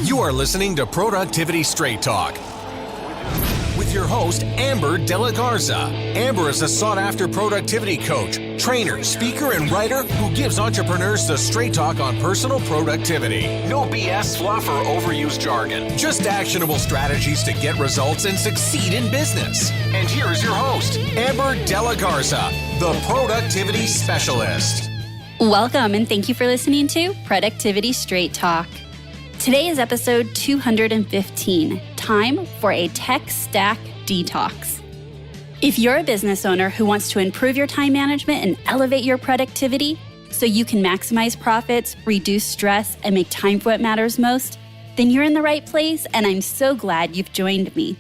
You are listening to Productivity Straight Talk with your host, Amber De La Garza. Amber is a sought-after productivity coach, trainer, speaker, and writer who gives entrepreneurs the straight talk on personal productivity. No BS, fluff, or overused jargon. Just actionable strategies to get results and succeed in business. And here is your host, Amber De La Garza, the Productivity Specialist. Welcome, and thank you for listening to Productivity Straight Talk. Today is episode 215, time for a tech stack detox. If you're a business owner who wants to improve your time management and elevate your productivity so you can maximize profits, reduce stress, and make time for what matters most, then you're in the right place, and I'm so glad you've joined me.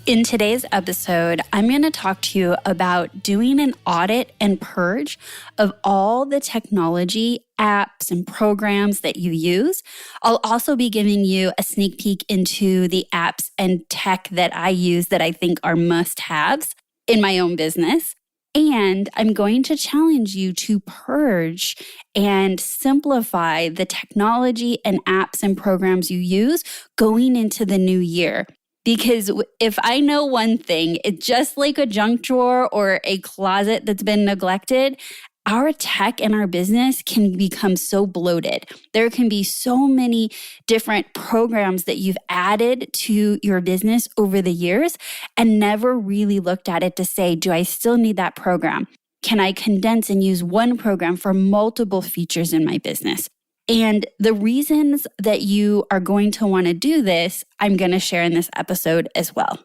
In today's episode, I'm going to talk to you about doing an audit and purge of all the technology, apps, and programs that you use. I'll also be giving you a sneak peek into the apps and tech that I use that I think are must-haves in my own business. And I'm going to challenge you to purge and simplify the technology and apps and programs you use going into the new year. Because if I know one thing, it's just like a junk drawer or a closet that's been neglected, our tech and our business can become so bloated. There can be so many different programs that you've added to your business over the years and never really looked at it to say, do I still need that program? Can I condense and use one program for multiple features in my business? And the reasons that you are going to want to do this, I'm going to share in this episode as well.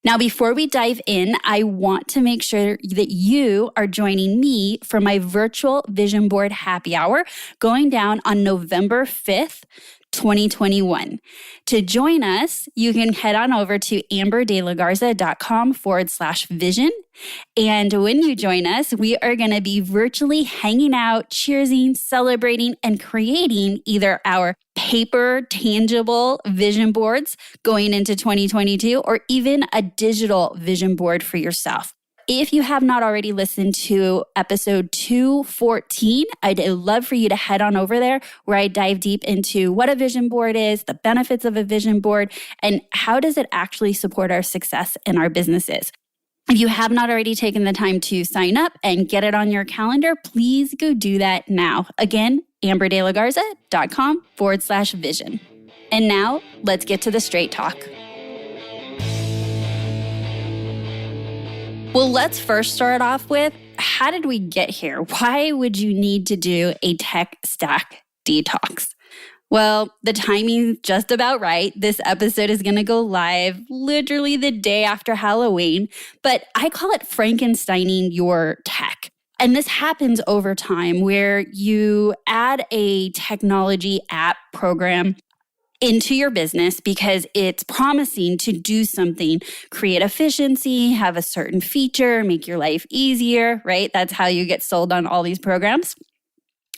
Now, before we dive in, I want to make sure that you are joining me for my virtual vision board happy hour going down on November 5th, 2021. To join us, you can head on over to amberdelagarza.com/vision. And when you join us, we are going to be virtually hanging out, cheersing, celebrating, and creating either our paper, tangible vision boards going into 2022, or even a digital vision board for yourself. If you have not already listened to episode 214, I'd love for you to head on over there where I dive deep into what a vision board is, the benefits of a vision board, and how does it actually support our success in our businesses. If you have not already taken the time to sign up and get it on your calendar, please go do that now. Again, amberdelagarza.com/vision. And now let's get to the straight talk. Well, let's first start off with, how did we get here? Why would you need to do a tech stack detox? Well, the timing's just about right. This episode is going to go live literally the day after Halloween, but I call it Frankensteining your tech. And this happens over time where you add a technology app program into your business because it's promising to do something, create efficiency, have a certain feature, make your life easier, right? That's how you get sold on all these programs.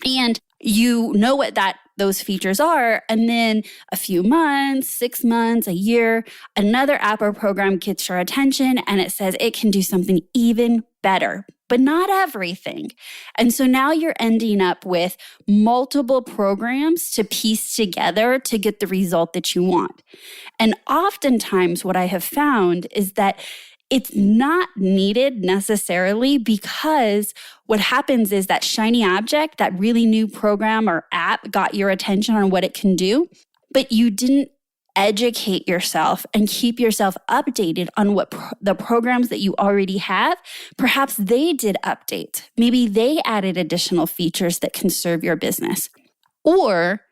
And you know what those features are. And then a few months, 6 months, a year, another app or program gets your attention and it says it can do something even better, but not everything. And so now you're ending up with multiple programs to piece together to get the result that you want. And oftentimes what I have found is that it's not needed necessarily, because what happens is that shiny object, that really new program or app got your attention on what it can do, but you didn't educate yourself and keep yourself updated on what the programs that you already have. Perhaps they did update. Maybe they added additional features that can serve your business. Or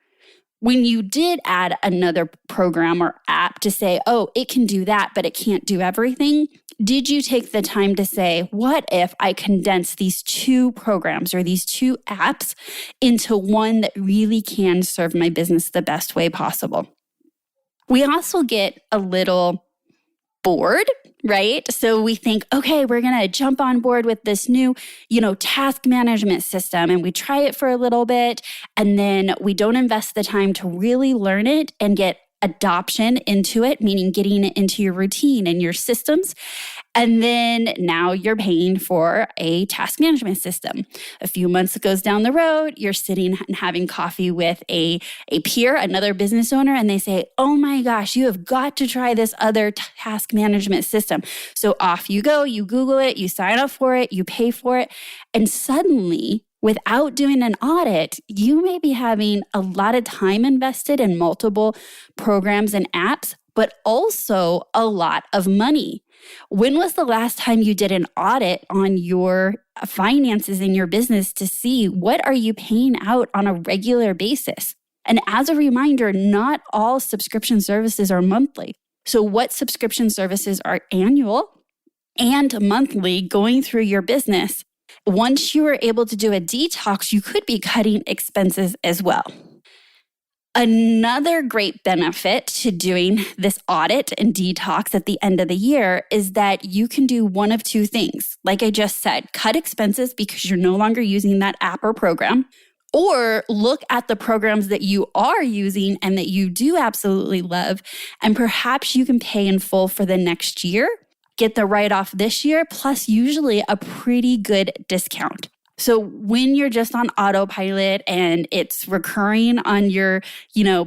when you did add another program or app to say, oh, it can do that, but it can't do everything, did you take the time to say, what if I condense these two programs or these two apps into one that really can serve my business the best way possible? We also get a little bored, right? So we think, okay, we're going to jump on board with this new, task management system, and we try it for a little bit, and then we don't invest the time to really learn it and get adoption into it, meaning getting it into your routine and your systems. And then now you're paying for a task management system. A few months goes down the road, you're sitting and having coffee with a peer, another business owner, and they say, oh my gosh, you have got to try this other task management system. So off you go, you Google it, you sign up for it, you pay for it, and suddenly, without doing an audit, you may be having a lot of time invested in multiple programs and apps, but also a lot of money. When was the last time you did an audit on your finances in your business to see what are you paying out on a regular basis? And as a reminder, not all subscription services are monthly. So what subscription services are annual and monthly going through your business? Once you are able to do a detox, you could be cutting expenses as well. Another great benefit to doing this audit and detox at the end of the year is that you can do one of two things. Like I just said, cut expenses because you're no longer using that app or program, or look at the programs that you are using and that you do absolutely love, and perhaps you can pay in full for the next year, get the write-off this year, plus usually a pretty good discount. So when you're just on autopilot and it's recurring on your,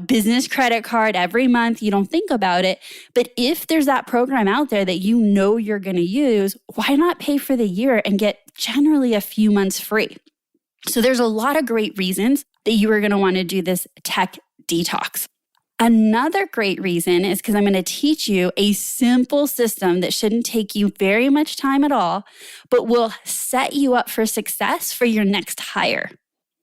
business credit card every month, you don't think about it. But if there's that program out there that you know you're going to use, why not pay for the year and get generally a few months free? So there's a lot of great reasons that you are going to want to do this tech detox. Another great reason is because I'm going to teach you a simple system that shouldn't take you very much time at all, but will set you up for success for your next hire.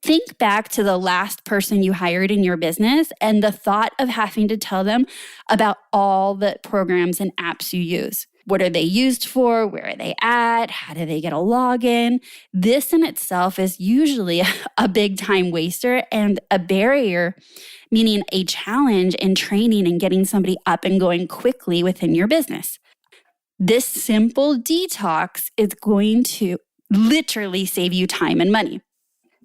Think back to the last person you hired in your business and the thought of having to tell them about all the programs and apps you use. What are they used for? Where are they at? How do they get a login? This in itself is usually a big time waster and a barrier, meaning a challenge in training and getting somebody up and going quickly within your business. This simple detox is going to literally save you time and money.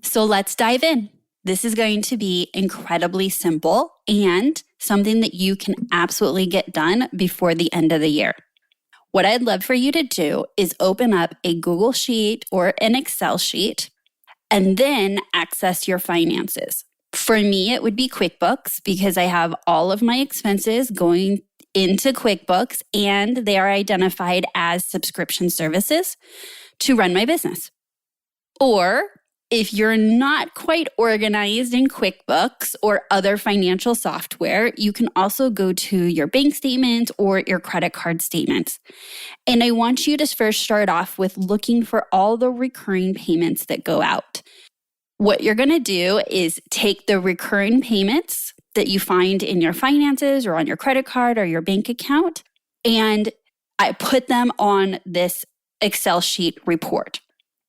So let's dive in. This is going to be incredibly simple and something that you can absolutely get done before the end of the year. What I'd love for you to do is open up a Google Sheet or an Excel sheet and then access your finances. For me, it would be QuickBooks because I have all of my expenses going into QuickBooks and they are identified as subscription services to run my business. Or if you're not quite organized in QuickBooks or other financial software, you can also go to your bank statement or your credit card statements. And I want you to first start off with looking for all the recurring payments that go out. What you're going to do is take the recurring payments that you find in your finances or on your credit card or your bank account, and I put them on this Excel sheet report.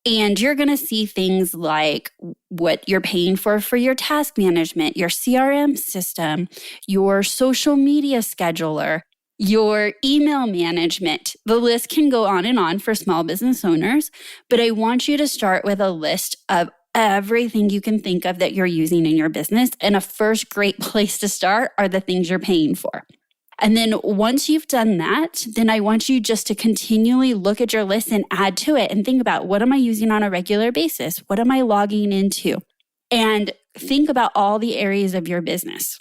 And you're going to see things like what you're paying for your task management, your CRM system, your social media scheduler, your email management. The list can go on and on for small business owners, but I want you to start with a list of everything you can think of that you're using in your business. And a first great place to start are the things you're paying for. And then once you've done that, then I want you just to continually look at your list and add to it and think about, what am I using on a regular basis? What am I logging into? And think about all the areas of your business.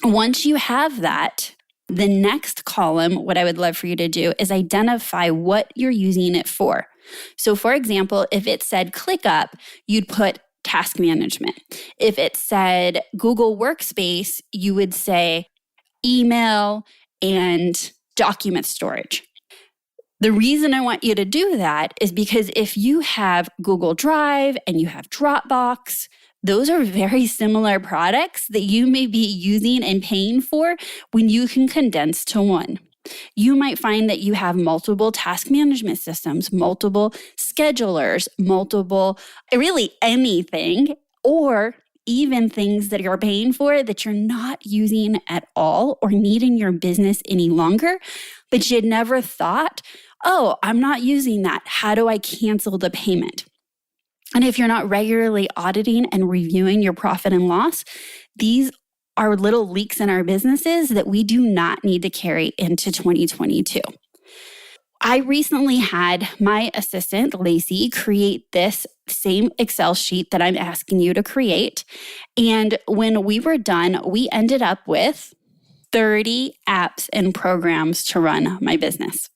Once you have that, the next column, what I would love for you to do is identify what you're using it for. So for example, if it said ClickUp, you'd put task management. If it said Google Workspace, you would say email and document storage. The reason I want you to do that is because if you have Google Drive and you have Dropbox, those are very similar products that you may be using and paying for when you can condense to one. You might find that you have multiple task management systems, multiple schedulers, multiple, really anything, or even things that you're paying for that you're not using at all or need in your business any longer, but you'd never thought, oh, I'm not using that. How do I cancel the payment? And if you're not regularly auditing and reviewing your profit and loss, these are little leaks in our businesses that we do not need to carry into 2022. I recently had my assistant, Lacey, create this same Excel sheet that I'm asking you to create. And when we were done, we ended up with 30 apps and programs to run my business.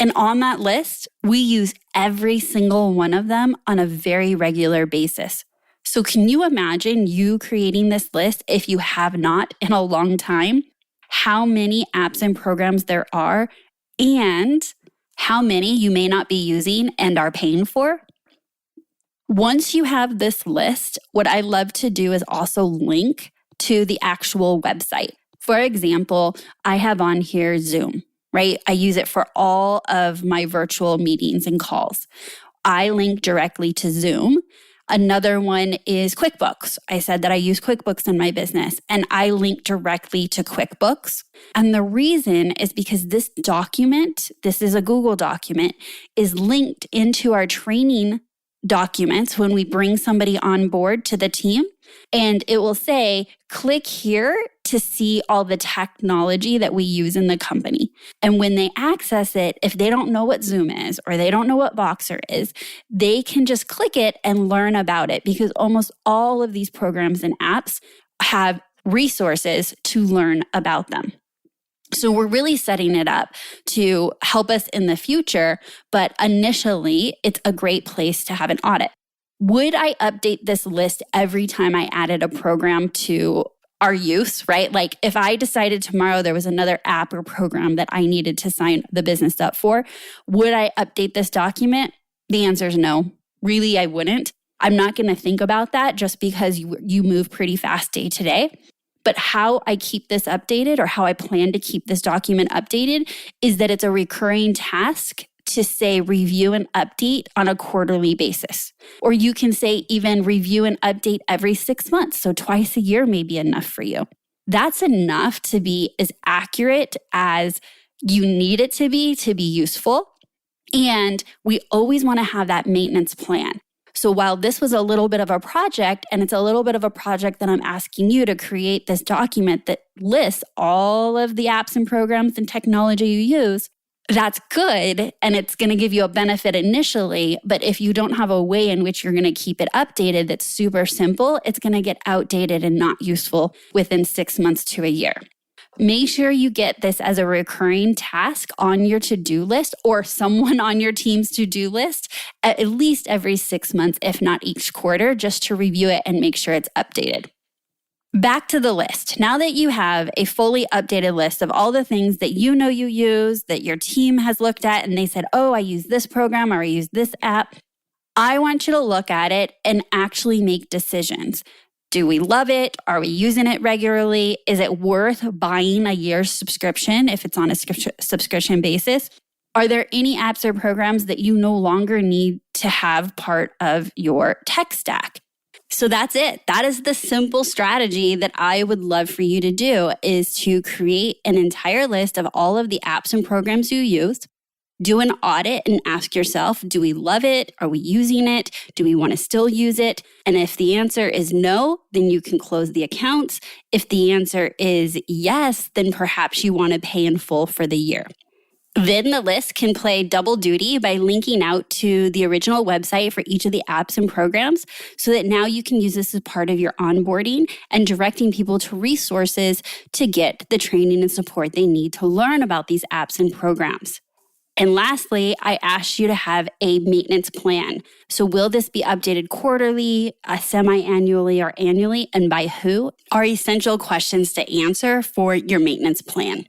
And on that list, we use every single one of them on a very regular basis. So can you imagine you creating this list if you have not in a long time? How many apps and programs there are and how many you may not be using and are paying for? Once you have this list, what I love to do is also link to the actual website. For example, I have on here Zoom, right? I use it for all of my virtual meetings and calls. I link directly to Zoom. Another one is QuickBooks. I said that I use QuickBooks in my business, and I link directly to QuickBooks. And the reason is because this document, this is a Google document, is linked into our training documents when we bring somebody on board to the team. And it will say, click here to see all the technology that we use in the company. And when they access it, if they don't know what Zoom is or they don't know what Voxer is, they can just click it and learn about it because almost all of these programs and apps have resources to learn about them. So we're really setting it up to help us in the future, but initially, it's a great place to have an audit. Would I update this list every time I added a program to our use, right? Like if I decided tomorrow there was another app or program that I needed to sign the business up for, would I update this document? The answer is no. Really, I wouldn't. I'm not going to think about that just because you move pretty fast day to day. But how I keep this updated or how I plan to keep this document updated is that it's a recurring task to say review and update on a quarterly basis. Or you can say even review and update every 6 months. So twice a year may be enough for you. That's enough to be as accurate as you need it to be useful. And we always want to have that maintenance plan. So while this was a little bit of a project, and it's a little bit of a project that I'm asking you to create this document that lists all of the apps and programs and technology you use, that's good. And it's going to give you a benefit initially. But if you don't have a way in which you're going to keep it updated that's super simple, it's going to get outdated and not useful within 6 months to a year. Make sure you get this as a recurring task on your to-do list or someone on your team's to-do list at least every 6 months, if not each quarter, just to review it and make sure it's updated. Back to the list. Now that you have a fully updated list of all the things that you know you use, that your team has looked at and they said, oh, I use this program or I use this app, I want you to look at it and actually make decisions. Do we love it? Are we using it regularly? Is it worth buying a year's subscription if it's on a subscription basis? Are there any apps or programs that you no longer need to have part of your tech stack? So that's it. That is the simple strategy that I would love for you to do is to create an entire list of all of the apps and programs you use. Do an audit and ask yourself, do we love it? Are we using it? Do we want to still use it? And if the answer is no, then you can close the accounts. If the answer is yes, then perhaps you want to pay in full for the year. Then the list can play double duty by linking out to the original website for each of the apps and programs so that now you can use this as part of your onboarding and directing people to resources to get the training and support they need to learn about these apps and programs. And lastly, I asked you to have a maintenance plan. So will this be updated quarterly, semi-annually, or annually, and by who? Are essential questions to answer for your maintenance plan.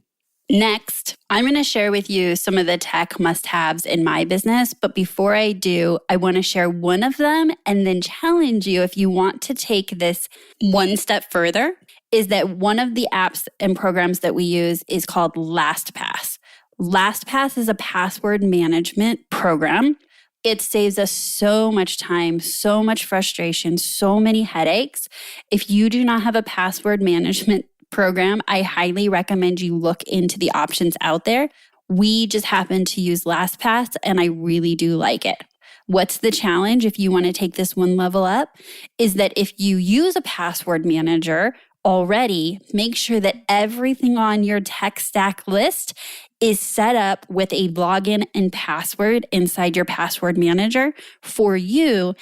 Next, I'm going to share with you some of the tech must-haves in my business. But before I do, I want to share one of them and then challenge you if you want to take this one step further, is that one of the apps and programs that we use is called LastPass. LastPass is a password management program. It saves us so much time, so much frustration, so many headaches. If you do not have a password management program, I highly recommend you look into the options out there. We just happen to use LastPass, and I really do like it. What's the challenge if you want to take this one level up? Is that if you use a password manager already, make sure that everything on your tech stack list is set up with a login and password inside your password manager for you,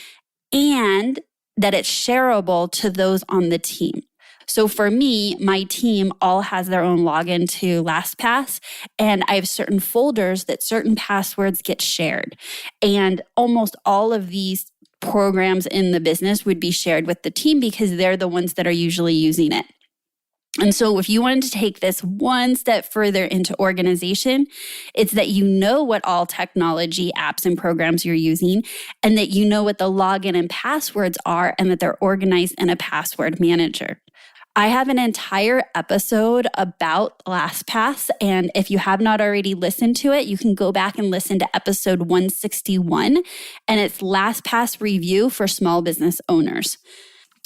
and that it's shareable to those on the team. So for me, my team all has their own login to LastPass, and I have certain folders that certain passwords get shared. And almost all of these programs in the business would be shared with the team because they're the ones that are usually using it. And so if you wanted to take this one step further into organization, it's that you know what all technology apps and programs you're using, and that you know what the login and passwords are, and that they're organized in a password manager. I have an entire episode about LastPass, and if you have not already listened to it, you can go back and listen to episode 161, and it's LastPass review for small business owners.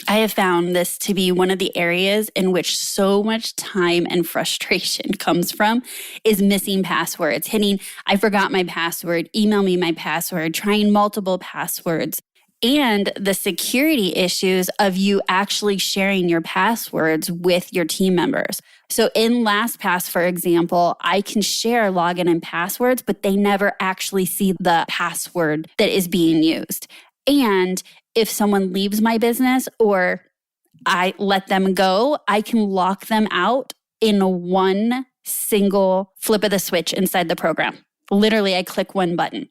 I have found this to be one of the areas in which so much time and frustration comes from is missing passwords, hitting, I forgot my password, email me my password, trying multiple passwords, and the security issues of you actually sharing your passwords with your team members. So in LastPass, for example, I can share login and passwords, but they never actually see the password that is being used. And if someone leaves my business or I let them go, I can lock them out in one single flip of the switch inside the program. Literally, I click one button.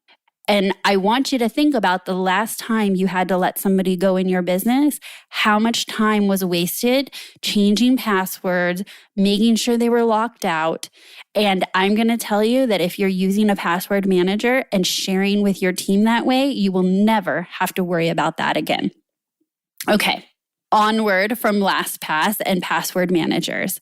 And I want you to think about the last time you had to let somebody go in your business, how much time was wasted changing passwords, making sure they were locked out. And I'm going to tell you that if you're using a password manager and sharing with your team that way, you will never have to worry about that again. Okay, onward from LastPass and password managers.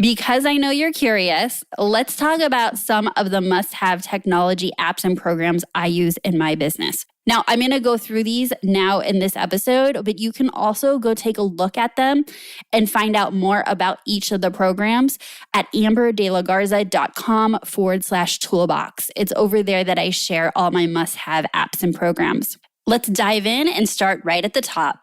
Because I know you're curious, let's talk about some of the must-have technology apps and programs I use in my business. Now, I'm going to go through these now in this episode, but you can also go take a look at them and find out more about each of the programs at amberdelagarza.com/toolbox. It's over there that I share all my must-have apps and programs. Let's dive in and start right at the top.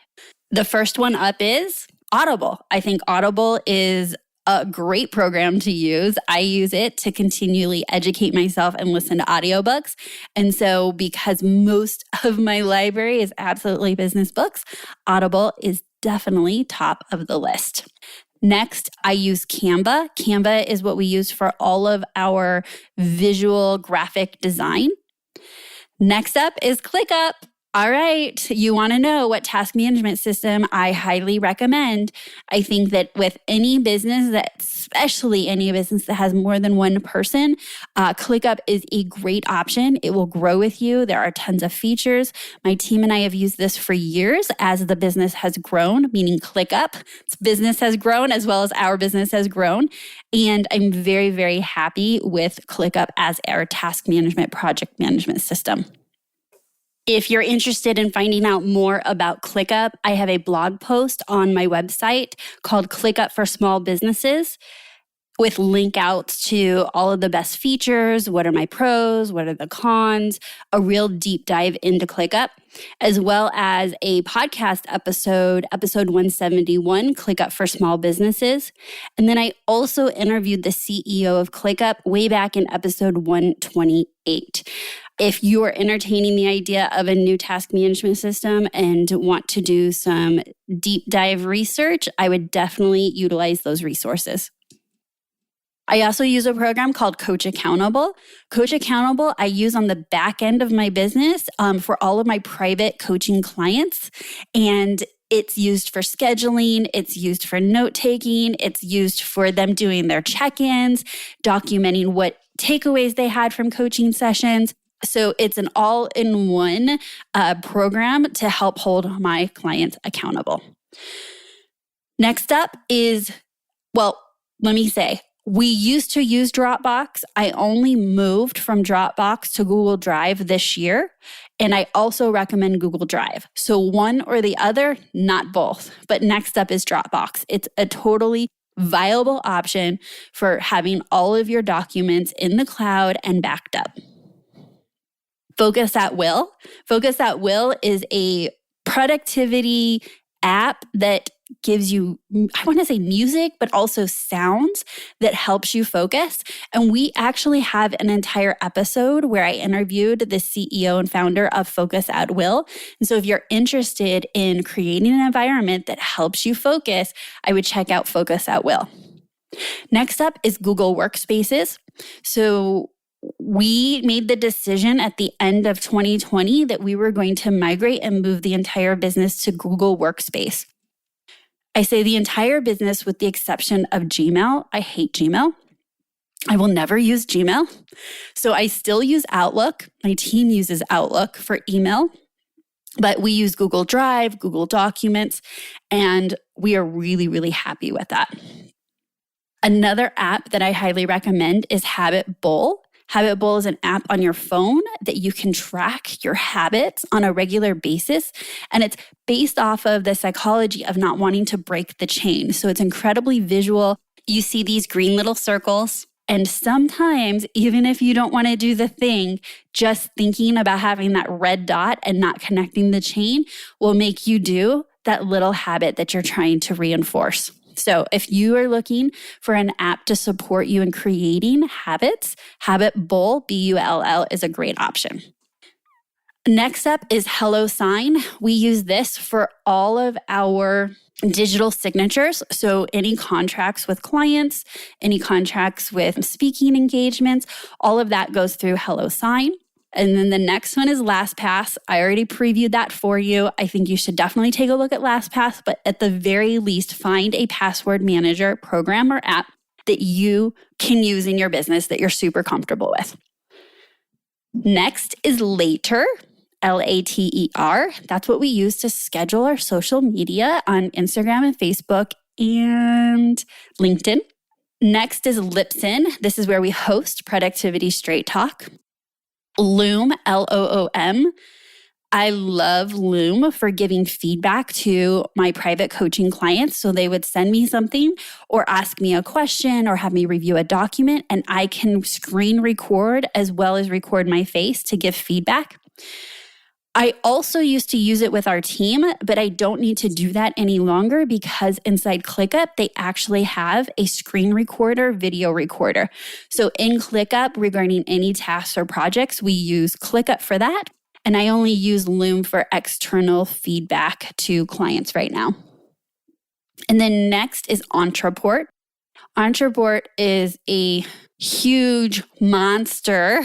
The first one up is Audible. I think Audible is a great program to use. I use it to continually educate myself and listen to audiobooks. And so because most of my library is absolutely business books, Audible is definitely top of the list. Next, I use Canva. Canva is what we use for all of our visual graphic design. Next up is ClickUp. All right, you want to know what task management system I highly recommend. I think that with any business, especially any business that has more than one person, ClickUp is a great option. It will grow with you. There are tons of features. My team and I have used this for years as the business has grown, meaning ClickUp. Business has grown as well as our business has grown. And I'm very, very happy with ClickUp as our task management, project management system. If you're interested in finding out more about ClickUp, I have a blog post on my website called ClickUp for Small Businesses with link outs to all of the best features, what are my pros, what are the cons, a real deep dive into ClickUp, as well as a podcast episode 171, ClickUp for Small Businesses. And then I also interviewed the CEO of ClickUp way back in episode 128. If you are entertaining the idea of a new task management system and want to do some deep dive research, I would definitely utilize those resources. I also use a program called Coach Accountable. Coach Accountable, I use on the back end of my business for all of my private coaching clients. And it's used for scheduling, it's used for note-taking, it's used for them doing their check-ins, documenting what takeaways they had from coaching sessions. So it's an all-in-one program to help hold my clients accountable. Next up is, we used to use Dropbox. I only moved from Dropbox to Google Drive this year, and I also recommend Google Drive. So one or the other, not both. But next up is Dropbox. It's a totally viable option for having all of your documents in the cloud and backed up. Focus at Will. Focus at Will is a productivity app that gives you, I want to say music, but also sounds that helps you focus. And we actually have an entire episode where I interviewed the CEO and founder of Focus at Will. And so if you're interested in creating an environment that helps you focus, I would check out Focus at Will. Next up is Google Workspaces. So we made the decision at the end of 2020 that we were going to migrate and move the entire business to Google Workspace. I say the entire business with the exception of Gmail. I hate Gmail. I will never use Gmail. So I still use Outlook. My team uses Outlook for email, but we use Google Drive, Google Documents, and we are really, really happy with that. Another app that I highly recommend is Habit Bowl. Habit Bowl is an app on your phone that you can track your habits on a regular basis. And it's based off of the psychology of not wanting to break the chain. So it's incredibly visual. You see these green little circles. And sometimes, even if you don't want to do the thing, just thinking about having that red dot and not connecting the chain will make you do that little habit that you're trying to reinforce. So if you are looking for an app to support you in creating habits, Habit Bowl, B-U-L-L, is a great option. Next up is HelloSign. We use this for all of our digital signatures. So any contracts with clients, any contracts with speaking engagements, all of that goes through HelloSign. And then the next one is LastPass. I already previewed that for you. I think you should definitely take a look at LastPass, but at the very least, find a password manager program or app that you can use in your business that you're super comfortable with. Next is Later, Later. That's what we use to schedule our social media on Instagram and Facebook and LinkedIn. Next is Libsyn. This is where we host Productivity Straight Talk. Loom, Loom. I love Loom for giving feedback to my private coaching clients. So they would send me something or ask me a question or have me review a document, and I can screen record as well as record my face to give feedback. I also used to use it with our team, but I don't need to do that any longer because inside ClickUp, they actually have a screen recorder, video recorder. So in ClickUp, regarding any tasks or projects, we use ClickUp for that. And I only use Loom for external feedback to clients right now. And then next is Ontraport. Ontraport is a huge monster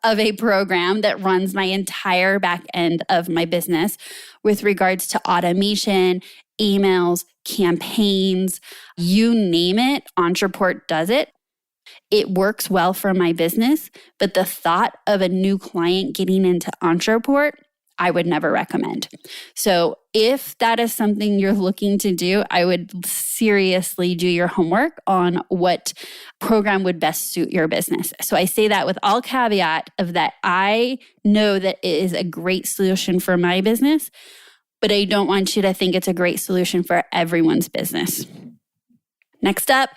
of a program that runs my entire back end of my business with regards to automation, emails, campaigns, you name it, Ontraport does it. It works well for my business, but the thought of a new client getting into Ontraport, I would never recommend. So if that is something you're looking to do, I would seriously do your homework on what program would best suit your business. So I say that with all caveat of that I know that it is a great solution for my business, but I don't want you to think it's a great solution for everyone's business. Next up,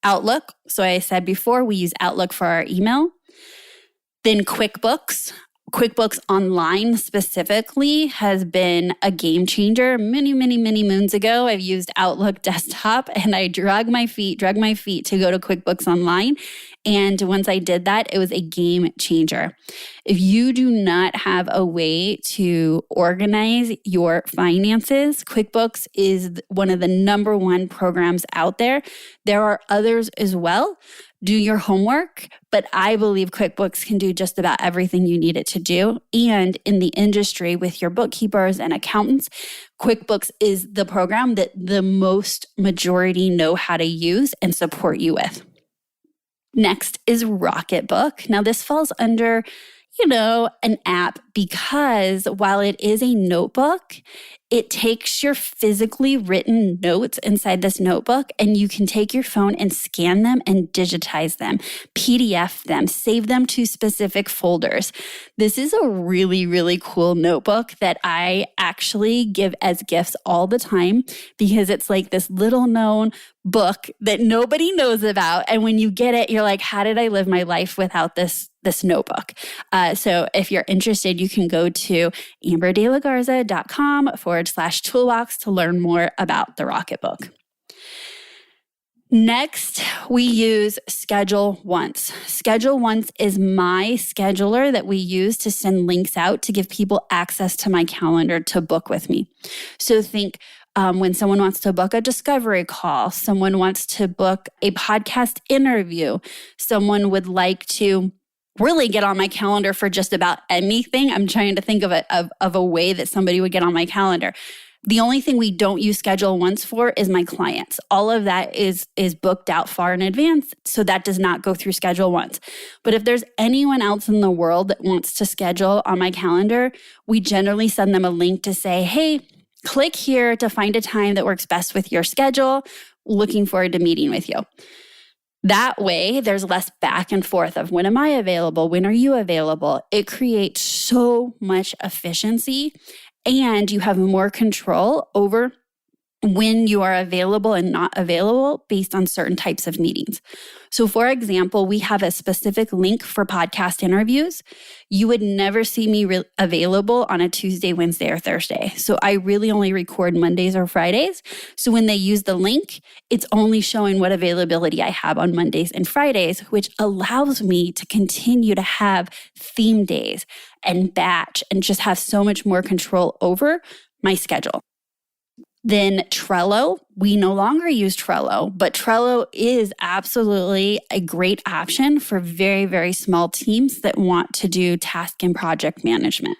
Outlook. So I said before, we use Outlook for our email. Then QuickBooks. QuickBooks Online specifically has been a game changer. Many moons ago, I've used Outlook Desktop and I drug my feet to go to QuickBooks Online. And once I did that, it was a game changer. If you do not have a way to organize your finances, QuickBooks is one of the number one programs out there. There are others as well. Do your homework, but I believe QuickBooks can do just about everything you need it to do. And in the industry with your bookkeepers and accountants, QuickBooks is the program that the most majority know how to use and support you with. Next is Rocketbook. Now this falls under, an app because while it is a notebook, it takes your physically written notes inside this notebook and you can take your phone and scan them and digitize them, PDF them, save them to specific folders. This is a really, really cool notebook that I actually give as gifts all the time because it's like this little known book that nobody knows about. And when you get it, you're like, how did I live my life without this this notebook. So if you're interested, you can go to amberdelagarza.com/toolbox to learn more about the Rocketbook. Next, we use Schedule Once. Schedule Once is my scheduler that we use to send links out to give people access to my calendar to book with me. So think when someone wants to book a discovery call, someone wants to book a podcast interview, someone would like to really get on my calendar for just about anything. I'm trying to think of a way that somebody would get on my calendar. The only thing we don't use Schedule Once for is my clients. All of that is booked out far in advance, so that does not go through Schedule Once. But if there's anyone else in the world that wants to schedule on my calendar, we generally send them a link to say, hey, click here to find a time that works best with your schedule. Looking forward to meeting with you. That way, there's less back and forth of when am I available? When are you available? It creates so much efficiency, and you have more control over when you are available and not available based on certain types of meetings. So for example, we have a specific link for podcast interviews. You would never see me available on a Tuesday, Wednesday, or Thursday. So I really only record Mondays or Fridays. So when they use the link, it's only showing what availability I have on Mondays and Fridays, which allows me to continue to have theme days and batch and just have so much more control over my schedule. Then Trello, we no longer use Trello, but Trello is absolutely a great option for very, very small teams that want to do task and project management.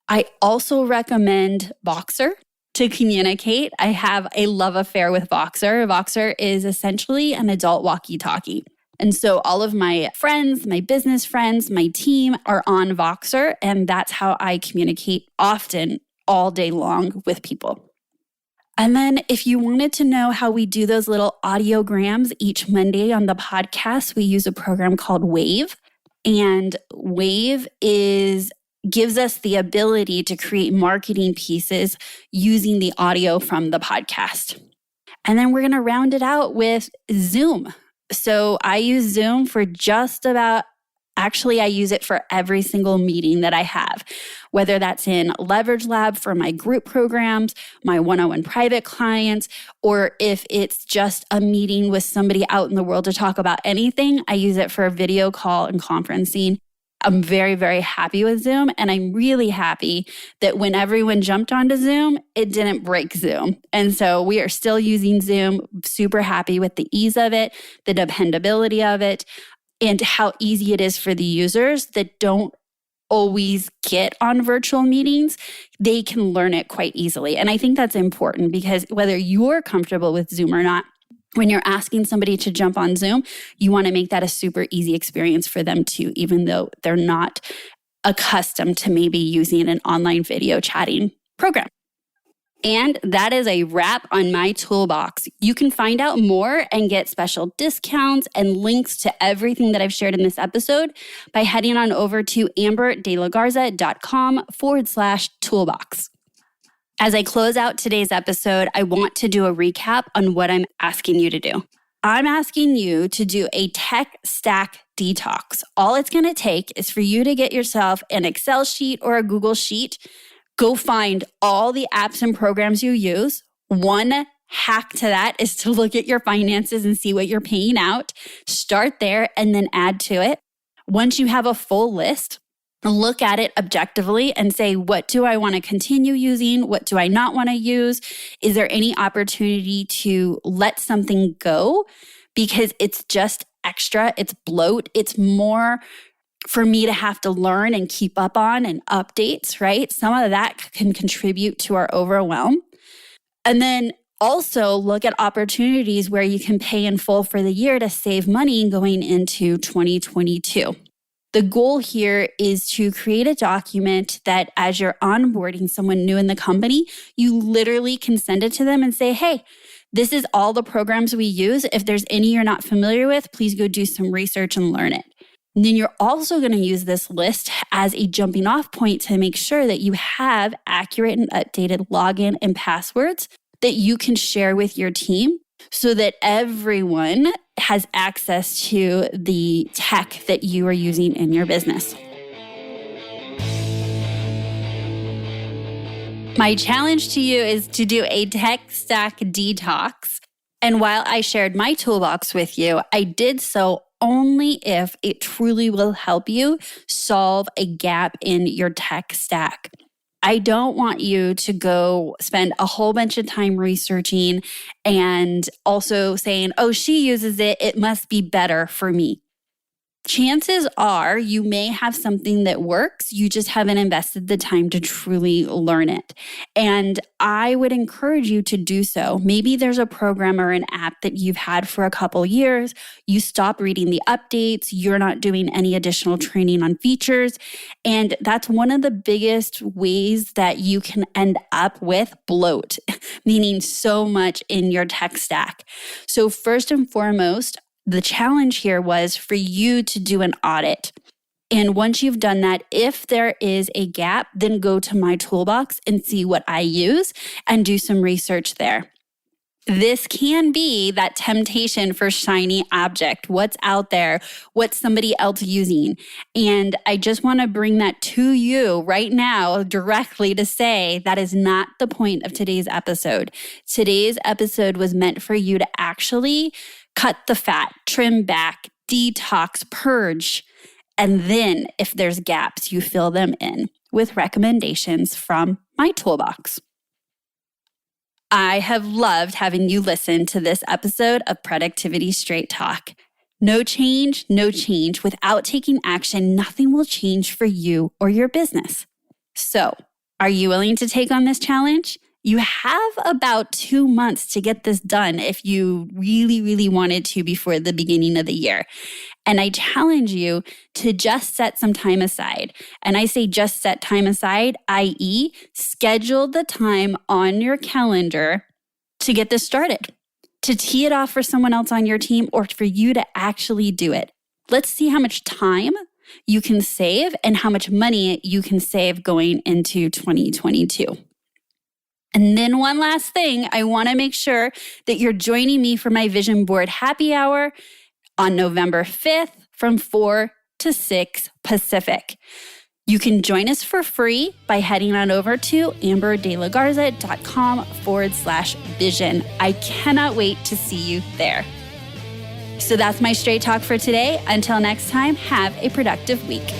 I also recommend Voxer to communicate. I have a love affair with Voxer. Voxer is essentially an adult walkie-talkie. And so all of my friends, my business friends, my team are on Voxer, and that's how I communicate often all day long with people. And then if you wanted to know how we do those little audiograms each Monday on the podcast, we use a program called Wave. And Wave gives us the ability to create marketing pieces using the audio from the podcast. And then we're going to round it out with Zoom. So I use Zoom for I use it for every single meeting that I have, whether that's in Leverage Lab for my group programs, my one-on-one private clients, or if it's just a meeting with somebody out in the world to talk about anything, I use it for a video call and conferencing. I'm very, very happy with Zoom, and I'm really happy that when everyone jumped onto Zoom, it didn't break Zoom. And so we are still using Zoom, super happy with the ease of it, the dependability of it, and how easy it is for the users that don't always get on virtual meetings. They can learn it quite easily. And I think that's important because whether you're comfortable with Zoom or not, when you're asking somebody to jump on Zoom, you want to make that a super easy experience for them too, even though they're not accustomed to maybe using an online video chatting program. And that is a wrap on my toolbox. You can find out more and get special discounts and links to everything that I've shared in this episode by heading on over to amberdelagarza.com/toolbox. As I close out today's episode, I want to do a recap on what I'm asking you to do. I'm asking you to do a tech stack detox. All it's going to take is for you to get yourself an Excel sheet or a Google sheet. Go find all the apps and programs you use. One hack to that is to look at your finances and see what you're paying out. Start there and then add to it. Once you have a full list, look at it objectively and say, what do I want to continue using? What do I not want to use? Is there any opportunity to let something go? Because it's just extra, it's bloat, it's more for me to have to learn and keep up on and updates, right? Some of that can contribute to our overwhelm. And then also look at opportunities where you can pay in full for the year to save money going into 2022. The goal here is to create a document that as you're onboarding someone new in the company, you literally can send it to them and say, hey, this is all the programs we use. If there's any you're not familiar with, please go do some research and learn it. And then you're also going to use this list as a jumping off point to make sure that you have accurate and updated login and passwords that you can share with your team so that everyone has access to the tech that you are using in your business. My challenge to you is to do a tech stack detox. And while I shared my toolbox with you, I did so only if it truly will help you solve a gap in your tech stack. I don't want you to go spend a whole bunch of time researching and also saying, oh, she uses it, it must be better for me. Chances are you may have something that works, you just haven't invested the time to truly learn it. And I would encourage you to do so. Maybe there's a program or an app that you've had for a couple years, you stop reading the updates, you're not doing any additional training on features. And that's one of the biggest ways that you can end up with bloat, meaning so much in your tech stack. So first and foremost, the challenge here was for you to do an audit. And once you've done that, if there is a gap, then go to my toolbox and see what I use and do some research there. This can be that temptation for shiny object. What's out there? What's somebody else using? And I just want to bring that to you right now directly to say that is not the point of today's episode. Today's episode was meant for you to actually cut the fat, trim back, detox, purge, and then if there's gaps, you fill them in with recommendations from my toolbox. I have loved having you listen to this episode of Productivity Straight Talk. No change. Without taking action, nothing will change for you or your business. So, are you willing to take on this challenge? You have about 2 months to get this done if you really, really wanted to before the beginning of the year. And I challenge you to just set some time aside. And I say just set time aside, i.e., schedule the time on your calendar to get this started, to tee it off for someone else on your team or for you to actually do it. Let's see how much time you can save and how much money you can save going into 2022. And then one last thing, I want to make sure that you're joining me for my Vision Board Happy Hour on November 5th from 4 to 6 Pacific. You can join us for free by heading on over to amberdelagarza.com/vision. I cannot wait to see you there. So that's my straight talk for today. Until next time, have a productive week.